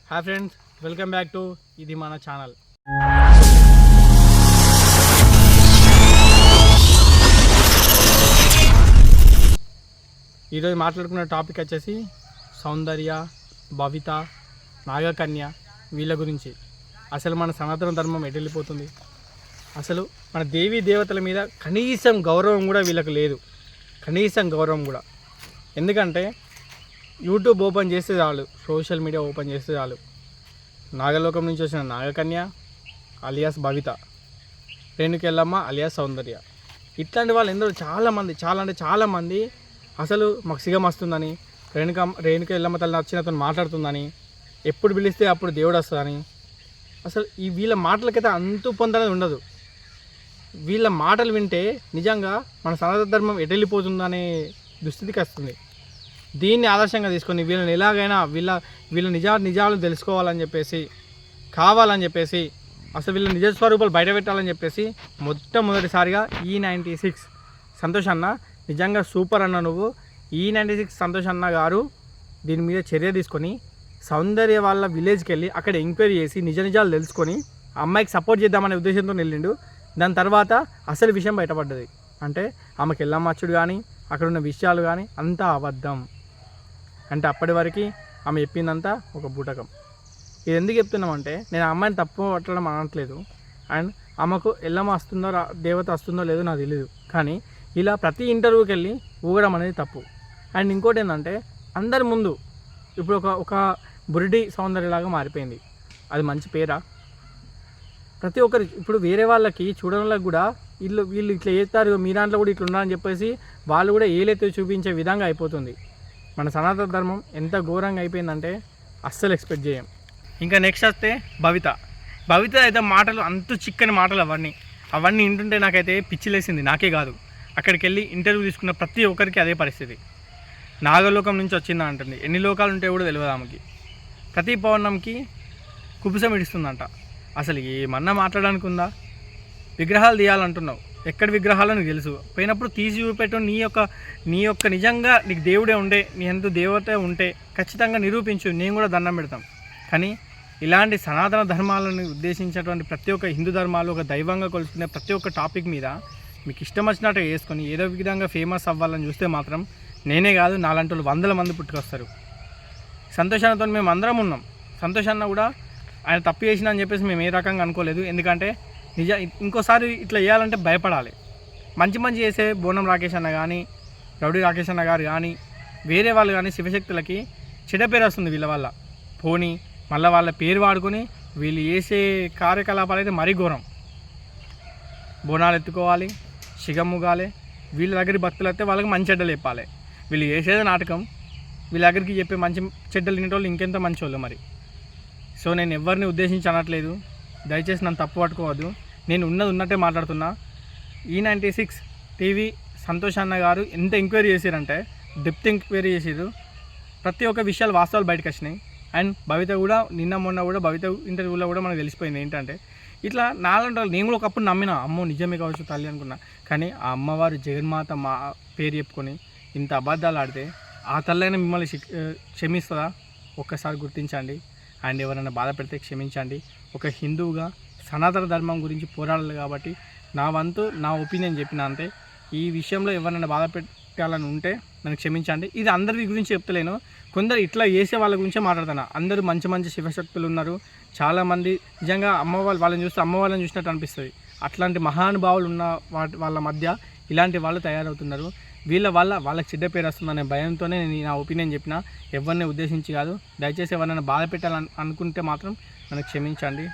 Hi friends, welcome back to ఇది మన channel. ఈరోజు మాట్లాడుకున్న టాపిక్ వచ్చేసి సౌందర్య, భవిత, నాగకన్య వీళ్ళ గురించి. అసలు మన సనాతన ధర్మం ఎటు వెళ్ళిపోతుంది? అసలు మన దేవీ దేవతల మీద కనీసం గౌరవం కూడా వీళ్ళకి లేదు. కనీసం గౌరవం కూడా. ఎందుకంటే యూట్యూబ్ ఓపెన్ చేస్తే చాలు, సోషల్ మీడియా ఓపెన్ చేస్తే చాలు, నాగలోకం నుంచి వచ్చిన నాగకన్య అలియాస్ భవిత, రేణుకెళ్ళమ్మ అలియాస్ సౌందర్య, ఇట్లాంటి వాళ్ళు ఎందరో చాలామంది అసలు మాకు సిగం వస్తుందని, రేణుకెళ్ళమ్మ తల్లి వచ్చినతో మాట్లాడుతుందని, ఎప్పుడు పిలిస్తే అప్పుడు దేవుడు వస్తుందని, అసలు ఈ వీళ్ళ మాటలకైతే అంతు పొందఅనేది ఉండదు. వీళ్ళ మాటలు వింటే నిజంగా మన సనాతన ధర్మం ఎటు వెళ్ళిపోతుందనే దుస్థితికి వస్తుంది. దీన్ని ఆదర్శంగా తీసుకొని వీళ్ళని ఎలాగైనా వీళ్ళ నిజాలు తెలుసుకోవాలని చెప్పేసి, కావాలని చెప్పేసి, అసలు వీళ్ళ నిజ స్వరూపాలు బయట పెట్టాలని చెప్పేసి మొట్టమొదటిసారిగా E96 సంతోష్ అన్న, నిజంగా సూపర్ అన్న నువ్వు. E96 సంతోష్ అన్న గారు దీని మీద చర్య తీసుకొని సౌందర్య వాళ్ళ విలేజ్కి వెళ్ళి అక్కడ ఎంక్వైరీ చేసి నిజాలు తెలుసుకొని అమ్మాయికి సపోర్ట్ చేద్దామనే ఉద్దేశంతో వెళ్ళిండు. దాని తర్వాత అసలు విషయం బయటపడ్డది. అంటే ఆమెకి ఎల్లమ్మచ్చుడు కానీ అక్కడ ఉన్న విషయాలు కానీ అంతా అబద్ధం. అంటే అప్పటి వరకు ఆమె చెప్పిందంతా ఒక బూటకం. ఇది ఎందుకు చెప్తున్నామంటే, నేను ఆ అమ్మాయిని తప్పు పట్టడం అనట్లేదు. అండ్ ఆమెకు ఎల్లమ్మ వస్తుందో దేవత వస్తుందో లేదో నాకు తెలియదు. కానీ ఇలా ప్రతి ఇంటర్వ్యూకి వెళ్ళి ఊగడం అనేది తప్పు. అండ్ ఇంకోటి ఏంటంటే, అందరి ముందు ఇప్పుడు ఒక బురిడి సౌందర్యలాగా మారిపోయింది. అది మంచి పేరా? ప్రతి ఒక్కరి ఇప్పుడు వేరే వాళ్ళకి చూడడానికి కూడా వీళ్ళు ఇట్లా చేస్తారు, మీ దాంట్లో కూడా ఇట్లా ఉన్నారని చెప్పేసి వాళ్ళు కూడా ఏలైతే చూపించే విధంగా అయిపోతుంది. మన సనాతన ధర్మం ఎంత ఘోరంగా అయిపోయిందంటే అస్సలు ఎక్స్పెక్ట్ చేయం. ఇంకా నెక్స్ట్ వస్తే భవిత అయితే మాటలు అంత చిక్కని మాటలు అవన్నీ వింటుంటే నాకైతే పిచ్చిలేసింది. నాకే కాదు, అక్కడికి వెళ్ళి ఇంటర్వ్యూ తీసుకున్న ప్రతి ఒక్కరికి అదే పరిస్థితి. నాగలోకం నుంచి వచ్చిందా అంటుంది. ఎన్ని లోకాలు ఉంటే కూడా తెలియదు ఆమెకి. ప్రతి పౌర్ణమికి కుబుసం ఇడుస్తుందంట. అసలు ఏమన్నా మాట్లాడడానికి ఉందా? విగ్రహాలు తీయాలంటున్నావు, ఎక్కడి విగ్రహాలు నీకు తెలుసు. పోయినప్పుడు తీసి చూపెట్టు. నీ యొక్క నిజంగా నీకు దేవుడే ఉండే, నీ ఎంత దేవత ఉంటే ఖచ్చితంగా నిరూపించు, నేను కూడా దండం పెడతాం. కానీ ఇలాంటి సనాతన ధర్మాలను ఉద్దేశించినటువంటి ప్రతి ఒక్క హిందూ ధర్మాలు ఒక దైవంగా కొలుసుకునే ప్రతి ఒక్క టాపిక్ మీద మీకు ఇష్టం వచ్చినట్టు వేసుకొని ఏదో విధంగా ఫేమస్ అవ్వాలని చూస్తే మాత్రం నేనే కాదు, నాలాంటి వాళ్ళు 100 మంది పుట్టుకొస్తారు. సంతోషాలతో మేము అందరం ఉన్నాం. సంతోషాన్ని కూడా ఆయన తప్పు చేసిన అని చెప్పేసి మేము ఏ రకంగా అనుకోలేదు. ఎందుకంటే ఇంకోసారి ఇట్లా చేయాలంటే భయపడాలి. మంచి చేసే బోనం రాకేష్ అన్న కానీ, రౌడీ రాకేష్ అన్న గారు కానీ, వేరే వాళ్ళు కానీ శివశక్తులకి చెడ్డ పేరు వస్తుంది వీళ్ళ వల్ల. పోనీ మళ్ళీ వాళ్ళ పేరు వాడుకొని వీళ్ళు చేసే కార్యకలాపాలు అయితే మరీ ఘోరం. బోనాలు ఎత్తుకోవాలి, శిగమ్ముగాలి, వీళ్ళ దగ్గర భక్తులు అయితే వాళ్ళకి మంచి చెడ్డలు చెప్పాలి. వీళ్ళు చేసేది నాటకం, వీళ్ళ దగ్గరికి చెప్పే మంచి చెడ్డలు తినేటోళ్ళు ఇంకెంత మంచి వాళ్ళు మరి. సో నేను ఎవరిని ఉద్దేశించి అనట్లేదు, దయచేసి నన్ను తప్పు పట్టుకోవద్దు. నేను ఉన్నట్టే మాట్లాడుతున్నా. E96 టీవీ సంతోష్ అన్న గారు ఎంత ఎంక్వైరీ చేశారంటే డెప్త్ ఎంక్వైరీ చేసారు. ప్రతి ఒక్క విషయాలు వాస్తవాలు బయటకు వచ్చినాయి. అండ్ భవిత కూడా మొన్న కూడా భవిత ఇంటర్వ్యూలో కూడా మనకు తెలిసిపోయింది ఏంటంటే, ఇట్లా నాలంటే నేను కూడా ఒకప్పుడు నమ్మిన, అమ్మో నిజమే కావచ్చు తల్లి అనుకున్నా. కానీ ఆ అమ్మవారు జగన్మాత మా పేరు చెప్పుకొని ఇంత అబద్ధాలు ఆడితే ఆ తల్లైనా మిమ్మల్ని క్షమిస్తుందా? ఒక్కసారి గుర్తించండి. అండ్ ఎవరైనా బాధ పెడితే క్షమించండి. ఒక హిందువుగా సనాతన ధర్మం గురించి పోరాడాలి కాబట్టి నా వంతు నా ఒపీనియన్ చెప్పిన అంతే. ఈ విషయంలో ఎవరైనా బాధ పెట్టాలని ఉంటే నన్ను క్షమించండి. ఇది అందరి గురించి చెప్తలేను, కొందరు ఇట్లా చేసే వాళ్ళ గురించే మాట్లాడుతున్నా. అందరూ మంచి శివశక్తులు ఉన్నారు. చాలామంది నిజంగా వాళ్ళని చూస్తే అమ్మవాళ్ళని చూసినట్టు అనిపిస్తుంది. అట్లాంటి మహానుభావులు ఉన్న వాళ్ళ మధ్య ఇలాంటి వాళ్ళు తయారవుతున్నారు. వాళ్ళకి చెడ్డ పేరు వస్తుందనే భయంతోనే నేను నా ఒపీనియన్ చెప్పిన, ఎవరిని ఉద్దేశించి కాదు. దయచేసి ఎవరైనా బాధ పెట్టాలని అనుకుంటే మాత్రం నన్ను క్షమించండి.